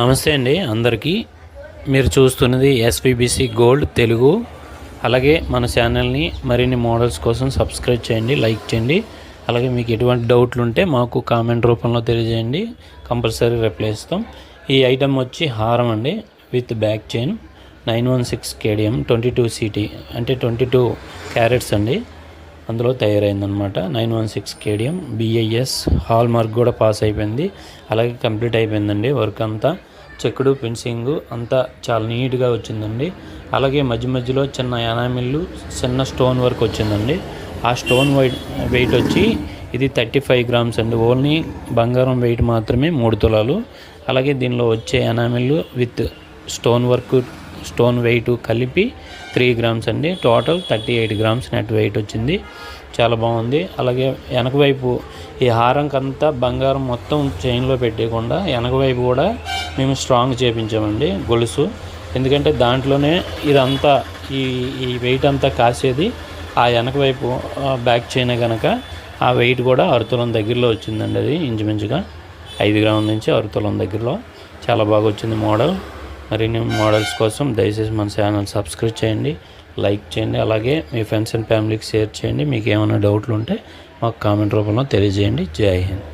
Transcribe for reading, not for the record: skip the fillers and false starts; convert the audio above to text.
నమస్తే అండి అందరికీ. మీరు చూస్తున్నది ఎస్విబిసి గోల్డ్ తెలుగు. అలాగే మన ఛానల్ని మరిన్ని మోడల్స్ కోసం సబ్స్క్రైబ్ చేయండి, లైక్ చేయండి. అలాగే మీకు ఎటువంటి డౌట్లు ఉంటే మాకు కామెంట్ రూపంలో తెలియజేయండి, కంపల్సరీ రిప్లై ఇస్తాం. ఈ ఐటమ్ వచ్చి హారం అండి, with back chain 916 KDM 22 CT అంటే 22 క్యారెట్స్ అండి. అందులో తయారైందనమాట. 916 KDM BIS హాల్ మార్క్ కూడా పాస్ అయిపోయింది. అలాగే కంప్లీట్ అయిపోయిందండి. వర్క్ అంతా చెక్కుడు ఫినిషింగ్ అంతా చాలా నీట్గా వచ్చిందండి. అలాగే మధ్య మధ్యలో చిన్న ఎనామిల్లు, చిన్న స్టోన్ వర్క్ వచ్చిందండి. ఆ స్టోన్ వెయిట్ వచ్చి ఇది 35 గ్రామ్స్ అండి. ఓన్లీ బంగారం వెయిట్ మాత్రమే 3 తులాలు. అలాగే దీనిలో వచ్చే ఎనామిల్లు with stone work, stone weight కలిపి 3 గ్రామ్స్ అండి. టోటల్ 38 గ్రామ్స్ నెట్ వెయిట్ వచ్చింది. చాలా బాగుంది. అలాగే వెనక వైపు ఈ హారంకంతా బంగారం మొత్తం చైన్లో పెట్టేయకుండా వెనక వైపు కూడా మేము స్ట్రాంగ్ చేపించామండి గొలుసు. ఎందుకంటే దాంట్లోనే ఇదంతా ఈ వెయిట్ అంతా కాసేది ఆ వెనక వైపు బ్యాక్ చైన్ కనుక ఆ వెయిట్ కూడా 6 తులం దగ్గరలో వచ్చిందండి. అది ఇంచుమించుగా 5 గ్రాముల నుంచి 6 తులం దగ్గరలో చాలా బాగా వచ్చింది మోడల్. మరిన్ని మోడల్స్ కోసం దయచేసి మన ఛానల్ సబ్స్క్రైబ్ చేయండి, లైక్ చేయండి. అలాగే మీ ఫ్రెండ్స్ అండ్ ఫ్యామిలీకి షేర్ చేయండి. మీకు ఏమైనా డౌట్లు ఉంటే మాకు కామెంట్ రూపంలో తెలియజేయండి. జై హింద్.